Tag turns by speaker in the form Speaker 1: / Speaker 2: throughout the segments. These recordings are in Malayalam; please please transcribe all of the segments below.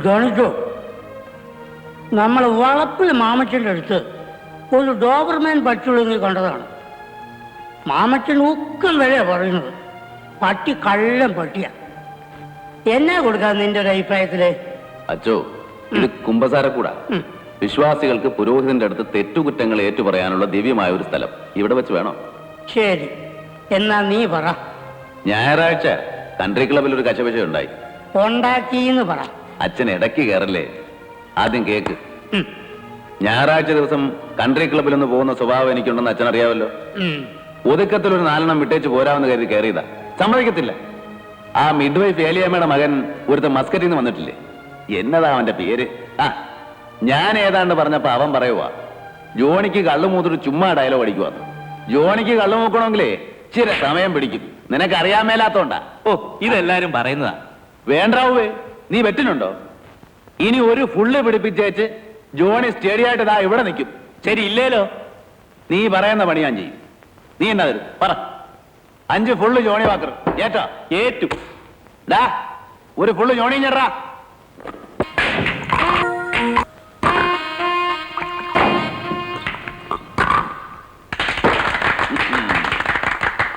Speaker 1: ഗണിച്ചോ, നമ്മൾ വളപ്പിൽ മാമച്ചൻ്റെ അടുത്ത് ഒരു ഡോബർമാൻ പറ്റുള്ളൂ കണ്ടതാണ്. മാമച്ചൻ ഉക്കം വിലയാ പറയുന്നത്. പട്ടി കള്ളം പട്ടിയാ. എന്നാ കൊടുക്കാൻ നിന്റെ ഒരു അഭിപ്രായത്തില്?
Speaker 2: അച്ചോ, ഇത് കുമ്പസാരക്കൂടാ. വിശ്വാസികൾക്ക് പുരോഹിതന്റെ അടുത്ത് തെറ്റുകുറ്റങ്ങൾ ഏറ്റുപറയാനുള്ള ദിവ്യമായ ഒരു സ്ഥലം ഇവിടെ വെച്ച് വേണോ?
Speaker 1: ശരി, എന്നാ നീ പറ.
Speaker 2: ഞായറാഴ്ച കൺട്രി ക്ലബിൽ ഒരു കച്ചവട ഉണ്ടായി.
Speaker 1: ഉണ്ടാക്കിന്ന് പറ.
Speaker 2: അച്ഛൻ ഇടയ്ക്ക് കയറല്ലേ, ആദ്യം കേക്ക്. ഞായറാഴ്ച ദിവസം കൺട്രി ക്ലബിൽ ഒന്ന് പോകുന്ന സ്വഭാവം എനിക്കുണ്ടെന്ന് അച്ഛൻ അറിയാമല്ലോ. ഒതുക്കത്തിൽ ഒരു 4 വിട്ടേച്ച് പോരാമെന്ന് കരുതി കയറിയതാ. സമ്മതിക്കത്തില്ല. ആ മിഡ് വൈഫ് ഏലിയമ്മയുടെ മകൻ ഒരുത്ത മസ്കറ്റിൽ നിന്ന് വന്നിട്ടില്ലേ, എന്നതാ അവന്റെ പേര്? ഞാൻ ഏതാണ്ട് പറഞ്ഞപ്പോ അവൻ പറയുവാ ജോണിക്ക് കള്ളു മൂത്തിട്ട് ചുമ്മാ ഡയലോഗ് അടിക്കുവാന്ന്. ജോണിക്ക് കള്ളു മൂക്കണമെങ്കിലേ ചില സമയം പിടിക്കും. നിനക്ക് അറിയാൻ മേലാത്തോണ്ടാ.
Speaker 3: ഓ, ഇതെല്ലാരും പറയുന്നതാ.
Speaker 2: വേണ്ടാവേ, നീ വെറ്റിനുണ്ടോ? ഇനി ഒരു ഫുള്ള് പിടിപ്പിച്ചേച്ച് ജോണി സ്റ്റേഡിയായിട്ട് ഇതാ ഇവിടെ നിൽക്കും.
Speaker 3: ശരി, ഇല്ലേലോ?
Speaker 2: നീ പറയുന്ന പണി ഞാൻ ചെയ്യും. നീ എന്നാ തരും പറ. 5 ഫുള്ള് ജോണി വാക്കർ ഏറ്റാ?
Speaker 3: ഏറ്റു.
Speaker 2: ഡാ, ഒരു ഫുള്ള് ജോണി ഞെറാ.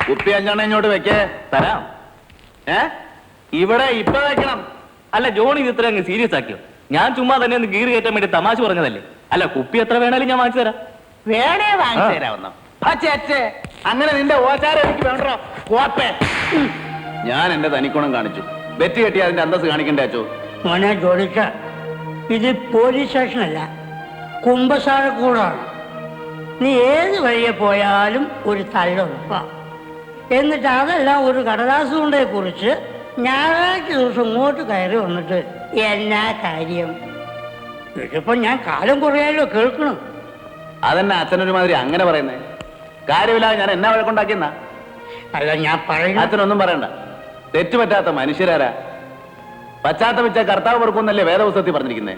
Speaker 2: കുപ്പി 5 ഇങ്ങോട്ട് വെക്കേ.
Speaker 3: തരാം.
Speaker 2: ഇവിടെ ഇപ്പൊ വെക്കണം.
Speaker 3: അല്ല, ജോണി ഇത് ഇത്ര അങ്ങ് സീരിയസ് ആക്കിയോ? ഞാൻ ചുമ്മാ തന്നെ ഒന്ന് ഗീറ് കയറ്റാൻ വേണ്ടി തമാശ പറഞ്ഞതല്ലേ. അല്ല, കുപ്പി എത്ര വേണേലും ഞാൻ വാങ്ങിച്ചു തരാം.
Speaker 2: വേണേ വാങ്ങിച്ചു തരാവുന്ന അങ്ങനെ നിന്റെ ഓച്ചാരം എനിക്ക് വേണ്ടോ? കോപ്പേ, ഞാൻ എന്റെ തനിക്കുണം കാണിച്ചു. ബെറ്റ് കെട്ടി അതിന്റെ അന്തസ് കാണിക്കണ്ടേ അച്ചോ?
Speaker 1: മോനെ ജോലിച്ച, ഇത് പോലീസ് സ്റ്റേഷനല്ല, കുമ്പസാരക്കൂടാണ്. നീ ഏത് വഴിയെ പോയാലും ഒരു തള്ളുറപ്പാ. എന്നിട്ട് അതെല്ലാം ഒരു കടലാസ് കൊണ്ടേ കുറിച്ച് ഞായറാഴ്ച ദിവസം ഇങ്ങോട്ട് കയറി വന്നിട്ട് എന്നാ കാര്യം? ഇതിപ്പോ ഞാൻ കാലം കുറയാലോ കേൾക്കണം.
Speaker 2: അതെന്നെ അച്ഛനൊരു മാതിരി അങ്ങനെ പറയുന്നേ? കാര്യമില്ലാതെ ഞാൻ എന്നാ വഴക്കുണ്ടാക്കിയെന്നാ?
Speaker 1: അല്ല, ഞാൻ പറയുന്ന
Speaker 2: അച്ഛനൊന്നും പറയണ്ട. തെറ്റുപറ്റാത്ത മനുഷ്യരാരാ? പശ്ചാത്തപിച്ച കർത്താവ് പൊറുക്കുന്നല്ലേ വേദപുസ്തകത്തിൽ പറഞ്ഞിരിക്കുന്നേ.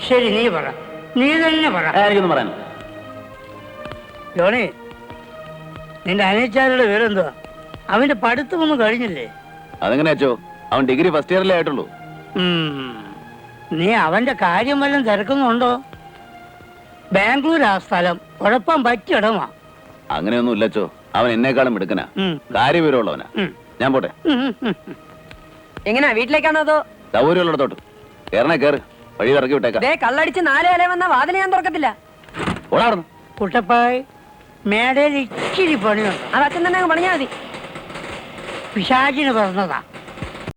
Speaker 1: ശരി, നീ പറ, നീ തന്നെ പറ.
Speaker 2: എനിക്കൊന്നും പറയാൻ.
Speaker 1: ജോണി, നിന്റെ അനിയച്ചാരുടെ വിവരെന്തുവാ? അവന്റെ പഠിത്തമൊന്നും കഴിഞ്ഞില്ലേ?
Speaker 2: അതെങ്ങനെ അച്ചോ? അവൻ ഡിഗ്രി ഫസ്റ്റ് ഇയറിലേ ആയിട്ടുള്ളൂ.
Speaker 1: നീ അവന്റെ കാര്യം വല്ലതും തിരക്കുന്നുണ്ടോ? ബാംഗ്ലൂർ ആ സ്ഥലം കുഴപ്പം പറ്റിയിടമാ.
Speaker 2: അങ്ങനെയൊന്നും ഇല്ലച്ചോ. അവൻ എന്നെക്കാളും എടുക്കനാ, കാര്യവിവരമുള്ളവനാ. ഞാൻ പോട്ടെ.
Speaker 4: എങ്ങനെയാ, വീട്ടിലേക്കാണോ അതോ
Speaker 2: സൗകര്യമുള്ളിടത്തോട്ട്? കേറണേ കേറ്, വഴി ഇറക്കി വിട്ടേക്കാം.
Speaker 4: കള്ളടിച്ച് 4 ഇല വന്ന വാതിൽ ഞാൻ തുറക്കത്തില്ല.
Speaker 2: ഓടാടുന്നു
Speaker 1: കുട്ടപ്പായി, മേടയിൽ ഇച്ചിരി പണിയുണ്ട്.
Speaker 4: അത് അച്ഛൻ തന്നെ പണിഞ്ഞാൽ മതി.
Speaker 1: പിശാചിന് പറഞ്ഞതാ.